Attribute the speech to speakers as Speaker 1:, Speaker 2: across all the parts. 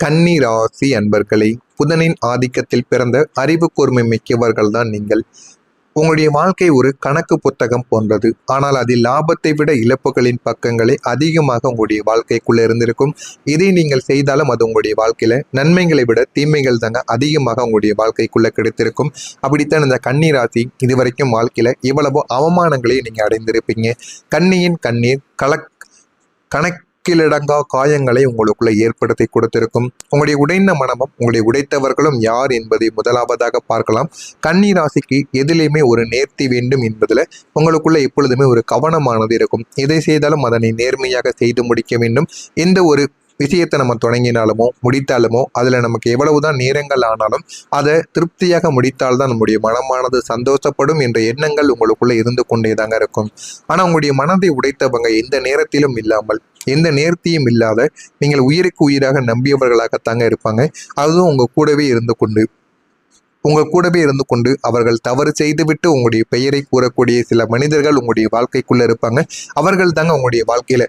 Speaker 1: கன்னி ராசி அன்பர்களே, புதனின் ஆதிக்கத்தில் பிறந்த அறிவு கூர்மை மிக்கவர்கள் தான் நீங்கள். உங்களுடைய வாழ்க்கை ஒரு கணக்கு புத்தகம் போன்றது. ஆனால் அதில் லாபத்தை விட இழப்புகளின் பக்கங்களே அதிகமாக உங்களுடைய வாழ்க்கைக்குள்ள இருந்திருக்கும். இதை நீங்கள் செய்தாலும் அது உங்களுடைய வாழ்க்கையில நன்மைகளை விட தீமைகள் தாங்க அதிகமாக உங்களுடைய வாழ்க்கைக்குள்ள கிடைத்திருக்கும். அப்படித்தான் இந்த கன்னி ராசி இதுவரைக்கும் வாழ்க்கையில இவ்வளவோ அவமானங்களை நீங்க அடைந்திருப்பீங்க. கன்னியின் கண்ணீர் கணக்கிலடங்கா காயங்களை உங்களுக்குள்ள ஏற்படுத்தி கொடுத்திருக்கும். உங்களுடைய உடைந்த மனமும் உங்களுடைய உடைத்தவர்களும் யார் என்பதை முதலாவதாக பார்க்கலாம். கன்னி ராசிக்கு எதிலையுமே ஒரு நேர்த்தி வேண்டும் என்பதில் உங்களுக்குள்ள எப்பொழுதுமே ஒரு கவனமானது இருக்கும். எதை செய்தாலும் அதனை நேர்மையாக செய்து முடிக்க வேண்டும். எந்த ஒரு விஷயத்தை நம்ம தொடங்கினாலுமோ முடித்தாலுமோ அதில் நமக்கு எவ்வளவுதான் நேரங்கள் ஆனாலும் அதை திருப்தியாக முடித்தால்தான் நம்முடைய மனமானது சந்தோஷப்படும் என்ற எண்ணங்கள் உங்களுக்குள்ள இருந்து கொண்டே தாங்க இருக்கும். ஆனால் உங்களுடைய மனதை உடைத்தவங்க எந்த நேரத்திலும் இல்லாமல் எந்த நேர்த்தியும் இல்லாத நீங்கள் உயிருக்கு உயிராக நம்பியவர்களாகத்தாங்க இருப்பாங்க. அதுவும் உங்கள் கூடவே இருந்து கொண்டு அவர்கள் தவறு செய்துவிட்டு உங்களுடைய பெயரை கூறக்கூடிய சில மனிதர்கள் உங்களுடைய வாழ்க்கைக்குள்ள இருப்பாங்க. அவர்கள் தாங்க உங்களுடைய வாழ்க்கையில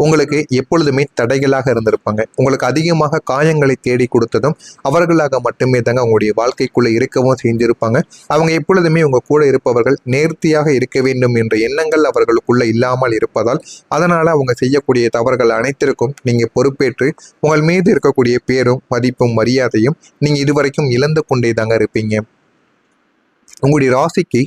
Speaker 1: உங்களுக்கு எப்பொழுதுமே தடைகளாக இருந்திருப்பாங்க. உங்களுக்கு அதிகமாக காயங்களை தேடி கொடுத்ததும் அவர்களாக மட்டுமே தாங்க உங்களுடைய வாழ்க்கைக்குள்ள இருக்கவும் செஞ்சிருப்பாங்க. அவங்க எப்பொழுதுமே உங்க கூட இருப்பவர்கள் நேர்த்தியாக இருக்க வேண்டும் என்ற எண்ணங்கள் அவர்களுக்குள்ள இல்லாமல் இருப்பதால் அதனால அவங்க செய்யக்கூடிய தவறுகள் அனைத்திற்கும் நீங்க பொறுப்பேற்று உங்கள் மீது இருக்கக்கூடிய பேரும் மதிப்பும் மரியாதையும் நீங்க இதுவரைக்கும் இழந்து கொண்டே தாங்க இருப்பீங்க. உங்களுடைய ராசிக்கு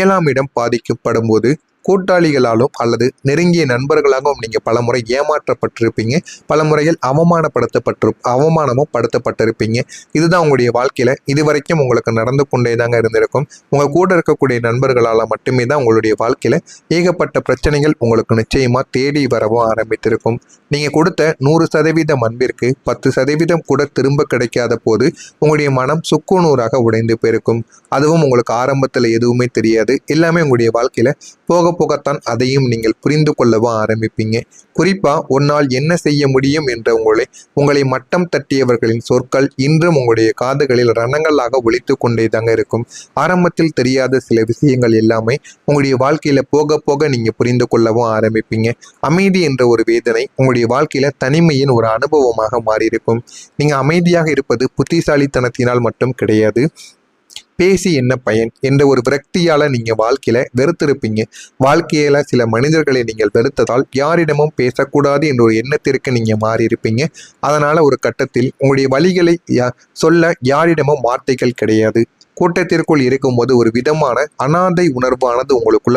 Speaker 1: 7ஆம் இடம் பாதிக்கப்படும் போது கூட்டாளிகளாலும் அல்லது நெருங்கிய நண்பர்களாகவும் நீங்க பலமுறை ஏமாற்றப்பட்டிருப்பீங்க. பல முறையில் அவமானமும் படுத்தப்பட்டிருப்பீங்க. இதுதான் உங்களுடைய வாழ்க்கையில இதுவரைக்கும் உங்களுக்கு நடந்து கொண்டே தாங்க இருந்திருக்கும். உங்க கூட இருக்கக்கூடிய நண்பர்களால மட்டுமே தான் உங்களுடைய வாழ்க்கையில ஏகப்பட்ட பிரச்சனைகள் உங்களுக்கு நிச்சயமா தேடி வரவும் ஆரம்பித்திருக்கும். நீங்க கொடுத்த 100% அன்பிற்கு 10% கூட திரும்ப கிடைக்காத போது உங்களுடைய மனம் சுக்குநூறாக உடைந்து போயிருக்கும். அதுவும் உங்களுக்கு ஆரம்பத்தில் எதுவுமே தெரியாது. எல்லாமே உங்களுடைய வாழ்க்கையில போக போகத்தான் அதையும் நீங்கள் புரிந்து கொள்ளவும் ஆரம்பிப்பீங்க. குறிப்பா உன்னால் என்ன செய்ய முடியும் என்ற உங்களை மட்டம் தட்டியவர்களின் சொற்கள் இன்றும் உங்களுடைய காதுகளில் ரணங்களாக ஒலித்து கொண்டே தாங்க இருக்கும். ஆரம்பத்தில் தெரியாத சில விஷயங்கள் எல்லாமே உங்களுடைய வாழ்க்கையில போக போக நீங்க புரிந்து கொள்ளவும் ஆரம்பிப்பீங்க. அமைதி என்ற ஒரு வேதனை உங்களுடைய வாழ்க்கையில தனிமையின் ஒரு அனுபவமாக மாறியிருக்கும். நீங்க அமைதியாக இருப்பது புத்திசாலித்தனத்தினால் மட்டும் கிடையாது. பேசி என்ன பயன் என்ற ஒரு விரக்தியால நீங்க வாழ்க்கையில வெறுத்திருப்பீங்க. வாழ்க்கையில சில மனிதர்களை நீங்கள் வெறுத்ததால் யாரிடமும் பேசக்கூடாது என்ற ஒரு எண்ணத்திற்கு நீங்க மாறியிருப்பீங்க. அதனால ஒரு கட்டத்தில் உங்களுடைய வழிகளை சொல்ல யாரிடமும் வார்த்தைகள் கிடையாது. கூட்டத்திற்குள் இருக்கும்போது ஒரு விதமான அனாதை உணர்வானது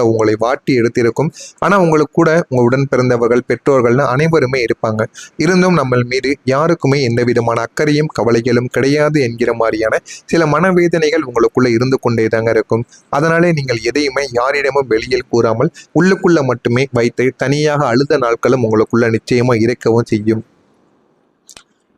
Speaker 1: உங்களை வாட்டி எடுத்திருக்கும். ஆனால் உங்களுக்கு கூட உங்கள் உடன் பிறந்தவர்கள் பெற்றோர்கள்னு அனைவருமே இருப்பாங்க. இருந்தும் நம்ம மீது யாருக்குமே எந்த விதமான அக்கறையும் கவலைகளும் கிடையாது என்கிற மாதிரியான சில மனவேதனைகள் உங்களுக்குள்ள இருந்து கொண்டே தாங்க இருக்கும். அதனாலே நீங்கள் எதையுமே யாரிடமும் வெளியில் கூறாமல் உள்ளுக்குள்ள மட்டுமே வைத்து தனியாக அழுத நாட்களும் உங்களுக்குள்ள நிச்சயமா இருக்கவும் செய்யும்.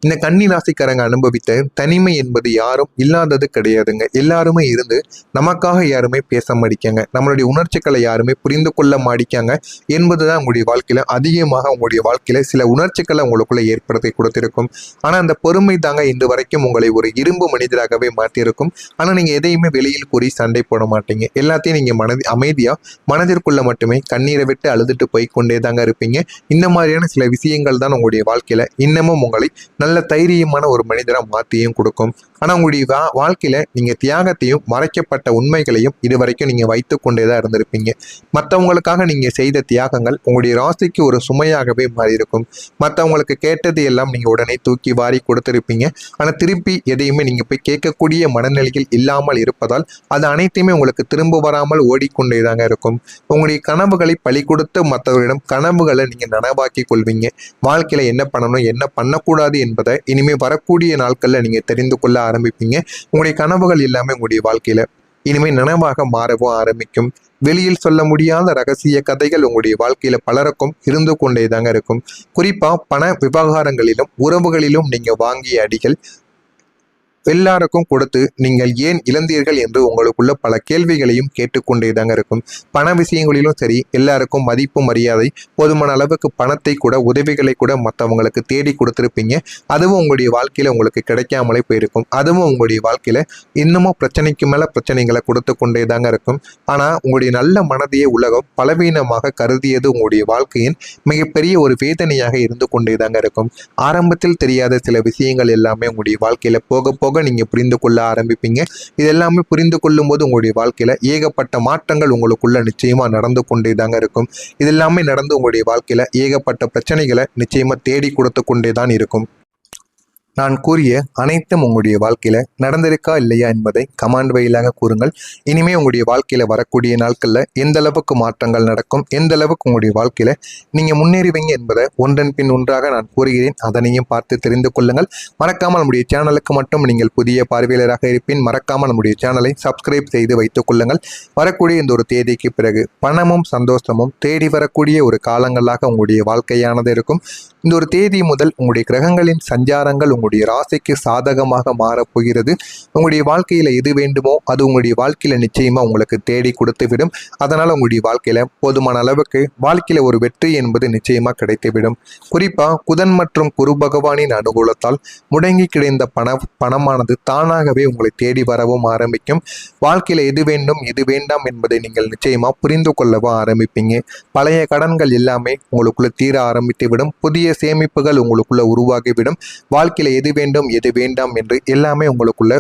Speaker 1: இந்த கன்னி ராசிக்காரங்க அனுபவித்த தனிமை என்பது யாரும் இல்லாதது கிடையாதுங்க. எல்லாருமே இருந்து நமக்காக யாருமே பேச மாடிக்காங்க, நம்மளுடைய உணர்ச்சிகளை யாருமே புரிந்து கொள்ள மாடிக்காங்க என்பதுதான் உங்களுடைய வாழ்க்கையில அதிகமாக உங்களுடைய வாழ்க்கையில சில உணர்ச்சிகளை உங்களுக்குள்ள ஏற்படுத்தி கொடுத்திருக்கும். ஆனா அந்த பொறுமை தாங்க இன்று வரைக்கும் உங்களை ஒரு இரும்பு மனிதராகவே மாற்றியிருக்கும். ஆனா நீங்க எதையுமே வெளியில் கூறி சண்டை போட மாட்டீங்க. எல்லாத்தையும் நீங்க அமைதியா மனதிற்குள்ள மட்டுமே கண்ணீரை விட்டு அழுதுட்டு போய்கொண்டே தாங்க இருப்பீங்க. இந்த மாதிரியான சில விஷயங்கள் தான் உங்களுடைய வாழ்க்கையில இன்னமும் உங்களை நல்ல தைரியமான ஒரு மனிதராக மாற்றியும் கொடுக்கும். ஆனால் உங்களுடைய வாழ்க்கையில நீங்க தியாகத்தையும் மறைக்கப்பட்ட உண்மைகளையும் இதுவரைக்கும் நீங்க வைத்து கொண்டே தான் இருந்திருப்பீங்க. மற்றவங்களுக்காக நீங்க செய்த தியாகங்கள் உங்களுடைய ராசிக்கு ஒரு சுமையாகவே மாறி இருக்கும். மற்றவங்களுக்கு கேட்டது எல்லாம் நீங்க உடனே தூக்கி வாரி கொடுத்திருப்பீங்க. ஆனால் திருப்பி எதையுமே நீங்க போய் கேட்கக்கூடிய மனநிலையில் இல்லாமல் இருப்பதால் அது அனைத்தையுமே உங்களுக்கு திரும்ப வராமல் ஓடிக்கொண்டே தாங்க இருக்கும். உங்களுடைய கனவுகளை பலி கொடுத்து மற்றவர்களிடம் கனவுகளை நீங்க நனவாக்கி கொள்வீங்க. வாழ்க்கையில என்ன பண்ணணும் என்ன பண்ணக்கூடாது என்பதை இனிமே வரக்கூடிய நாட்கள்ல நீங்க தெரிந்து கொள்ள ஆரம்பிப்பீங்க. உங்களுடைய கனவுகள் எல்லாமே உங்களுடைய வாழ்க்கையில இனிமே நனவாக மாறவும் ஆரம்பிக்கும். வெளியில் சொல்ல முடியாத ரகசிய கதைகள் உங்களுடைய வாழ்க்கையில பலருக்கும் இருந்து கொண்டே தாங்க இருக்கும். குறிப்பா பண விவகாரங்களிலும் உறவுகளிலும் நீங்க வாங்கிய அடிகள் எல்லாருக்கும் கொடுத்து நீங்கள் ஏன் இழந்தீர்கள் என்று உங்களுக்குள்ள பல கேள்விகளையும் கேட்டுக்கொண்டே தாங்க இருக்கும். பண விஷயங்களிலும் சரி, எல்லாருக்கும் மதிப்பு மரியாதை, போதுமான அளவுக்கு பணத்தை கூட, உதவிகளை கூட மற்றவங்களுக்கு தேடி கொடுத்துருப்பீங்க. அதுவும் உங்களுடைய வாழ்க்கையில உங்களுக்கு கிடைக்காமலே போயிருக்கும். அதுவும் உங்களுடைய வாழ்க்கையில இன்னமும் பிரச்சனைக்கு மேல பிரச்சனைகளை கொடுத்து கொண்டே தாங்க இருக்கும். ஆனா உங்களுடைய நல்ல மனதையே உலகம் பலவீனமாக கருதியது உங்களுடைய வாழ்க்கையின் மிகப்பெரிய ஒரு வேதனையாக இருந்து கொண்டே தாங்க இருக்கும். ஆரம்பத்தில் தெரியாத சில விஷயங்கள் எல்லாமே உங்களுடைய வாழ்க்கையில போக போக நீங்க புரிந்து கொள்ள ஆரம்பிப்பீங்க. இது எல்லாமே புரிந்து கொள்ளும் போது உங்களுடைய வாழ்க்கையில ஏகப்பட்ட மாற்றங்கள் உங்களுக்குள்ள நிச்சயமா நடந்து கொண்டே தாங்க இருக்கும். இது எல்லாமே நடந்து உங்களுடைய வாழ்க்கையில ஏகப்பட்ட பிரச்சனைகளை நிச்சயமா தேடி கொடுத்து கொண்டே தான் இருக்கும். நான் கூறிய அனைத்தும் உங்களுடைய வாழ்க்கையில நடந்திருக்கா இல்லையா என்பதை கமெண்ட் வழியாக கூறுங்கள். இனிமே உங்களுடைய வாழ்க்கையில வரக்கூடிய நாட்கள்ல எந்த அளவுக்கு மாற்றங்கள் நடக்கும், எந்த அளவுக்கு உங்களுடைய வாழ்க்கையில நீங்க முன்னேறுவீங்க என்பதை ஒன்றன் பின் ஒன்றாக நான் கூறுகிறேன். அதனையும் பார்த்து தெரிந்து கொள்ளுங்கள். மறக்காமல் நம்முடைய சேனலுக்கு மட்டும் நீங்கள் புதிய பார்வையாளராக இருப்பின் மறக்காமல் நம்முடைய சேனலை சப்ஸ்கிரைப் செய்து வைத்துக் கொள்ளுங்கள். வரக்கூடிய இந்த ஒரு தேதிக்கு பிறகு பணமும் சந்தோஷமும் தேடி வரக்கூடிய ஒரு காலங்களாக உங்களுடைய வாழ்க்கையானது இருக்கும். இந்த ஒரு தேதி முதல் உங்களுடைய கிரகங்களின் சஞ்சாரங்கள் உங்களுடைய ராசிக்கு சாதகமாக மாறப்போகிறது. உங்களுடைய வாழ்க்கையில எது வேண்டுமோ அது உங்களுடைய வாழ்க்கையில நிச்சயமா உங்களுக்கு தேடி கொடுத்துவிடும். அதனால உங்களுடைய வாழ்க்கையில போதுமான அளவுக்கு வாழ்க்கையில ஒரு வெற்றி என்பது நிச்சயமா கிடைத்துவிடும். குறிப்பா புதன் மற்றும் குரு பகவானின் அனுகூலத்தால் முடங்கி கிடைந்த பணமானது தானாகவே உங்களை தேடி வரவும் ஆரம்பிக்கும். வாழ்க்கையில எது வேண்டும் எது வேண்டாம் என்பதை நீங்கள் நிச்சயமா புரிந்து கொள்ளவும் ஆரம்பிப்பீங்க. பழைய கடன்கள் எல்லாமே உங்களுக்குள்ள தீர ஆரம்பித்துவிடும். புதிய சேமிப்புகள் உங்களுக்குள்ள உருவாகிவிடும். வாழ்க்கையில எது வேண்டும் எது வேண்டாம் என்று எல்லாமே உங்களுக்குள்ள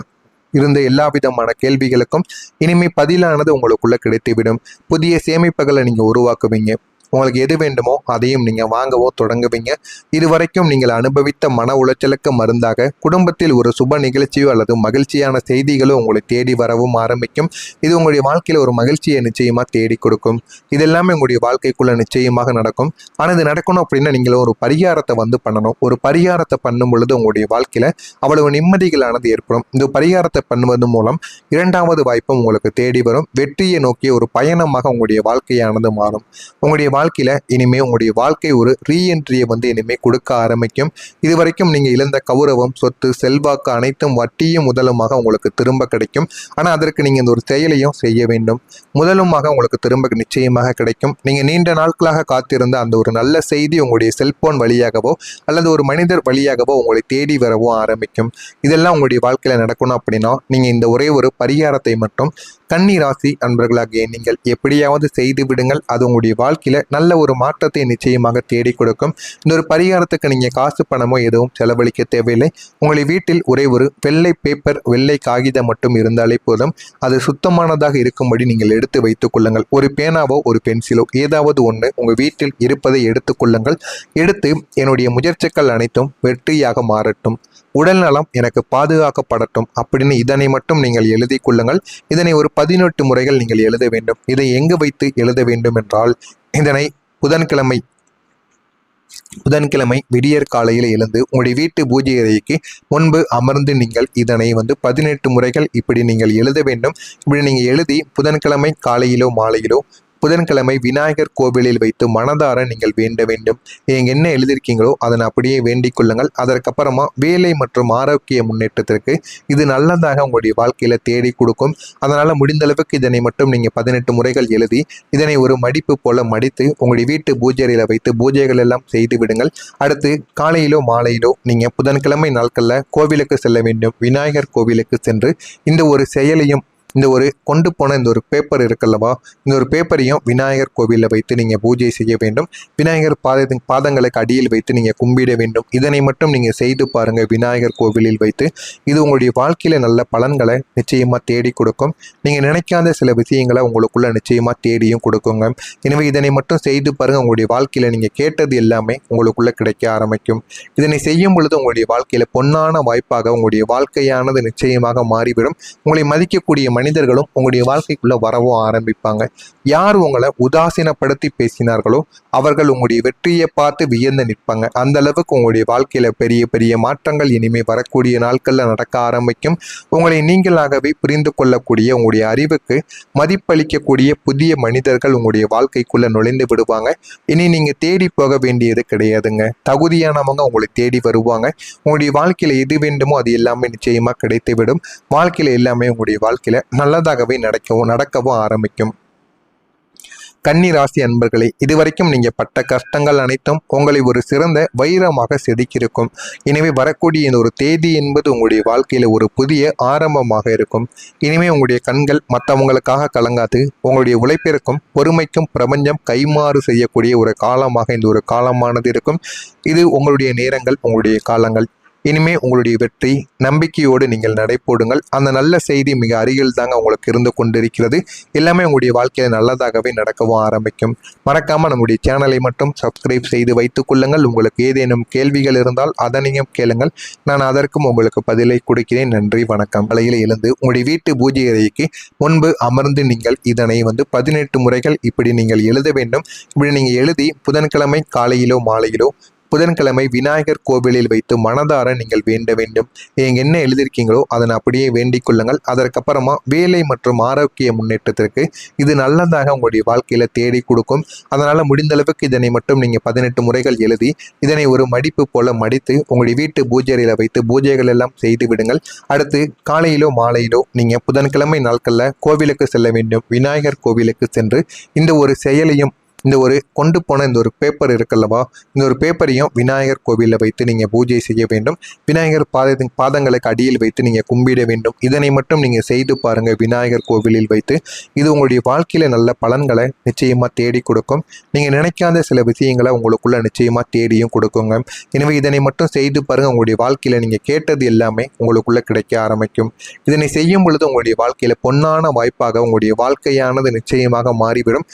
Speaker 1: இருந்த எல்லா விதமான கேள்விகளுக்கும் இனிமே பதிலானது உங்களுக்குள்ள கிடைத்துவிடும். புதிய சேமிப்புகளை நீங்க உருவாக்குவீங்க. உங்களுக்கு எது வேண்டுமோ அதையும் நீங்க வாங்கவோ தொடங்குவீங்க. இதுவரைக்கும் நீங்கள் அனுபவித்த மன உளைச்சலுக்கு மருந்தாக குடும்பத்தில் ஒரு சுப நிகழ்ச்சியோ அல்லது மகிழ்ச்சியான செய்திகளோ உங்களை தேடி வரவும் ஆரம்பிக்கும். இது உங்களுடைய வாழ்க்கையில ஒரு மகிழ்ச்சியை நிச்சயமா தேடி கொடுக்கும். இதெல்லாமே உங்களுடைய வாழ்க்கைக்குள்ள நிச்சயமாக நடக்கும். ஆனால் இது நடக்கணும் அப்படின்னா நீங்களும் ஒரு பரிகாரத்தை பண்ணணும். ஒரு பரிகாரத்தை பண்ணும் பொழுது உங்களுடைய வாழ்க்கையில அவ்வளவு நிம்மதிகளானது ஏற்படும். இந்த பரிகாரத்தை பண்ணுவது மூலம் இரண்டாவது வாய்ப்பும் உங்களுக்கு தேடி வரும். வெற்றியை நோக்கிய ஒரு பயணமாக உங்களுடைய வாழ்க்கையானது மாறும். உங்களுடைய வாழ்க்கையில இனிமே உங்களுடைய வாழ்க்கை ஒரு ரீஎன்ட்ரியை இனிமே கொடுக்க ஆரம்பிக்கும். இதுவரைக்கும் நீங்க இழந்த கௌரவம், சொத்து, செல்வாக்கு அனைத்தும் வட்டியும் முதலுமாக உங்களுக்கு திரும்ப கிடைக்கும். ஆனா அதற்கு நீங்க இந்த ஒரு செயலையும் செய்ய வேண்டும். முதலுமாக உங்களுக்கு திரும்ப நிச்சயமாக கிடைக்கும். நீங்க நீண்ட நாட்களாக காத்திருந்த அந்த ஒரு நல்ல செய்தி உங்களுடைய செல்போன் வழியாகவோ அல்லது ஒரு மனிதர் வழியாகவோ உங்களை தேடி வரவோ ஆரம்பிக்கும். இதெல்லாம் உங்களுடைய வாழ்க்கையில நடக்கணும் அப்படின்னா நீங்க இந்த ஒரே ஒரு பரிகாரத்தை மட்டும் கன்னி ராசி அன்பர்களாகிய நீங்கள் எப்படியாவது செய்து விடுங்கள். அது உங்களுடைய வாழ்க்கையில நல்ல ஒரு மாற்றத்தை நிச்சயமாக தேடி கொடுக்கும். இந்த ஒரு பரிகாரத்துக்கு நீங்க காசு பணமோ எதுவும் செலவழிக்க தேவையில்லை. உங்களுடைய வீட்டில் ஒரே ஒரு வெள்ளை பேப்பர், வெள்ளை காகிதம் மட்டும் இருந்தாலே போதும். அது சுத்தமானதாக இருக்கும்படி நீங்கள் எடுத்து வைத்துக் கொள்ளுங்கள். ஒரு பேனாவோ ஒரு பென்சிலோ ஏதாவது ஒன்று உங்க வீட்டில் இருப்பதை எடுத்துக்கொள்ளுங்கள். எடுத்து என்னுடைய முயற்சிகள் அனைத்தும் வெற்றியாக மாறட்டும், உடல் நலம் எனக்கு பாதுகாக்கப்படட்டும் அப்படின்னு இதனை மட்டும் நீங்கள் எழுதி கொள்ளுங்கள். இதனை ஒரு 18 முறைகள் நீங்கள் எழுத வேண்டும். இதை எங்கு வைத்து எழுத வேண்டும் என்றால் இதனை புதன்கிழமை விடியற் காலையில் எழுந்து உங்களுடைய வீட்டு பூஜை அறைக்கு முன்பு அமர்ந்து நீங்கள் இதனை 18 முறைகள் இப்படி நீங்கள் எழுத வேண்டும். இப்படி நீங்கள் எழுதி புதன்கிழமை காலையிலோ மாலையிலோ புதன்கிழமை விநாயகர் கோவிலில் வைத்து மனதார நீங்கள் வேண்ட வேண்டும். நீங்க என்ன எழுதியிருக்கீங்களோ அதனை அப்படியே வேண்டிக் கொள்ளுங்கள். அதற்கப்புறமா வேலை மற்றும் ஆரோக்கிய முன்னேற்றத்திற்கு இது நல்லதாக உங்களுடைய வாழ்க்கையில தேடி கொடுக்கும். அதனால முடிந்த அளவுக்கு இதனை மட்டும் நீங்க 18 முறைகள் எழுதி இதனை ஒரு மடிப்பு போல மடித்து உங்களுடைய வீட்டு பூஜையில வைத்து பூஜைகள் எல்லாம் செய்து விடுங்கள். அடுத்து காலையிலோ மாலையிலோ நீங்க புதன்கிழமை நாட்கள்ல கோவிலுக்கு செல்ல வேண்டும். விநாயகர் கோவிலுக்கு சென்று இந்த ஒரு செயலையும் இந்த ஒரு கொண்டு போன இந்த ஒரு பேப்பர் இருக்குல்லவா, இந்த ஒரு பேப்பரையும் விநாயகர் கோவிலில் வைத்து நீங்கள் பூஜை செய்ய வேண்டும். விநாயகர் பாதங்களுக்கு அடியில் வைத்து நீங்கள் கும்பிட வேண்டும். இதனை மட்டும் நீங்கள் செய்து பாருங்கள் விநாயகர் கோவிலில் வைத்து. இது உங்களுடைய வாழ்க்கையில் நல்ல பலன்களை நிச்சயமாக தேடி கொடுக்கும். நீங்கள் நினைக்காத சில விஷயங்களை உங்களுக்குள்ள நிச்சயமாக தேடியும் கொடுக்குங்க. எனவே இதனை மட்டும் செய்து பாருங்கள். உங்களுடைய வாழ்க்கையில் நீங்கள் கேட்டது எல்லாமே உங்களுக்குள்ள கிடைக்க ஆரம்பிக்கும். இதனை செய்யும் பொழுது உங்களுடைய வாழ்க்கையில் பொன்னான வாய்ப்பாக உங்களுடைய வாழ்க்கையானது நிச்சயமாக மாறிவிடும். உங்களை மதிக்கக்கூடிய மனிதர்களும் உங்களுடைய வாழ்க்கைக்குள்ள வரவும் ஆரம்பிப்பாங்க. யார் உங்களை உதாசீனப்படுத்தி பேசினார்களோ அவர்கள் உங்களுடைய வெற்றியை பார்த்து வியந்து நிற்பாங்க. அந்த அளவுக்கு உங்களுடைய வாழ்க்கையில பெரிய பெரிய மாற்றங்கள் இனிமே வரக்கூடிய நாட்கள்ல நடக்க ஆரம்பிக்கும். உங்களை நீங்களாகவே புரிந்து கொள்ளக்கூடிய, உங்களுடைய அறிவுக்கு மதிப்பளிக்கக்கூடிய புதிய மனிதர்கள் உங்களுடைய வாழ்க்கைக்குள்ள நுழைந்து விடுவாங்க. இனி நீங்க தேடி போக வேண்டியது கிடையாதுங்க. தகுதியானவங்க உங்களை தேடி வருவாங்க. உங்களுடைய வாழ்க்கையில எது வேண்டுமோ அது எல்லாமே நிச்சயமா கிடைத்துவிடும். வாழ்க்கையில எல்லாமே உங்களுடைய வாழ்க்கையில நல்லதாகவே நடக்கவும் ஆரம்பிக்கும். கன்னி ராசி அன்பர்களே, இதுவரைக்கும் நீங்க பட்ட கஷ்டங்கள் அனைத்தும் உங்களை ஒரு சிறந்த வைரமாக செதுக்கியிருக்கும். எனவே வரக்கூடிய இந்த ஒரு தேதி என்பது உங்களுடைய வாழ்க்கையில ஒரு புதிய ஆரம்பமாக இருக்கும். இனிமே உங்களுடைய கண்கள் மற்றவங்களுக்காக கலங்காது. உங்களுடைய உழைப்பிற்கும் பொறுமைக்கும் பிரபஞ்சம் கைமாறு செய்யக்கூடிய ஒரு காலமாக இந்த ஒரு காலமானது இருக்கும். இது உங்களுடைய நேரங்கள், உங்களுடைய காலங்கள். இனிமே உங்களுடைய வெற்றி நம்பிக்கையோடு நீங்கள் நடைபோடுங்கள். அந்த நல்ல செய்தி மிக அருகில் தாங்க உங்களுக்கு இருந்து கொண்டிருக்கிறது. எல்லாமே உங்களுடைய வாழ்க்கையில நல்லதாகவே நடக்கவும் ஆரம்பிக்கும். மறக்காம நம்முடைய சேனலை மட்டும் சப்ஸ்கிரைப் செய்து வைத்துக் கொள்ளுங்கள். உங்களுக்கு ஏதேனும் கேள்விகள் இருந்தால் அதனையும் கேளுங்கள். நான் அதற்கும் உங்களுக்கு பதிலை கொடுக்கிறேன். நன்றி, வணக்கம். காலையில் எழுந்து உங்களுடைய வீட்டு பூஜை அறைக்கு முன்பு அமர்ந்து நீங்கள் இதனை 18 முறைகள் இப்படி நீங்கள் எழுத வேண்டும். இப்படி நீங்கள் எழுதி புதன்கிழமை காலையிலோ மாலையிலோ, புதன்கிழமை விநாயகர் கோவிலில் வைத்து மனதார நீங்கள் வேண்ட வேண்டும். நீங்க என்ன எழுதியிருக்கீங்களோ அதனை அப்படியே வேண்டிக் கொள்ளுங்கள். அதற்கப்புறமா வேலை மற்றும் ஆரோக்கிய முன்னேற்றத்திற்கு இது நல்லதாக உங்களுடைய வாழ்க்கையில தேடி கொடுக்கும். அதனால முடிந்த அளவுக்கு இதனை மட்டும் நீங்க 18 முறைகள் எழுதி இதனை ஒரு மடிப்பு போல மடித்து உங்களுடைய வீட்டு பூஜையில வைத்து பூஜைகள் எல்லாம் செய்து விடுங்கள். அடுத்து காலையிலோ மாலையிலோ நீங்க புதன்கிழமை நாட்கள்ல கோவிலுக்கு செல்ல வேண்டும். விநாயகர் கோவிலுக்கு சென்று இந்த ஒரு செயலையும், இந்த ஒரு கொண்டு போன இந்த ஒரு பேப்பர் இருக்குல்லவா, இந்த ஒரு பேப்பரையும் விநாயகர் கோவிலில் வைத்து நீங்கள் பூஜை செய்ய வேண்டும். விநாயகர் பாதங்களுக்கு அடியில் வைத்து நீங்கள் கும்பிட வேண்டும். இதனை மட்டும் நீங்கள் செய்து பாருங்கள் விநாயகர் கோவிலில் வைத்து. இது உங்களுடைய வாழ்க்கையில் நல்ல பலன்களை நிச்சயமாக தேடி கொடுக்கும். நீங்கள் நினைக்காத சில விஷயங்களை உங்களுக்குள்ள நிச்சயமாக தேடியும் கொடுக்குங்க. எனவே இதனை மட்டும் செய்து பாருங்கள். உங்களுடைய வாழ்க்கையில் நீங்கள் கேட்டது எல்லாமே உங்களுக்குள்ள கிடைக்க ஆரம்பிக்கும். இதனை செய்யும் பொழுது உங்களுடைய வாழ்க்கையில் பொன்னான வாய்ப்பாக உங்களுடைய வாழ்க்கையானது நிச்சயமாக மாறிவிடும்.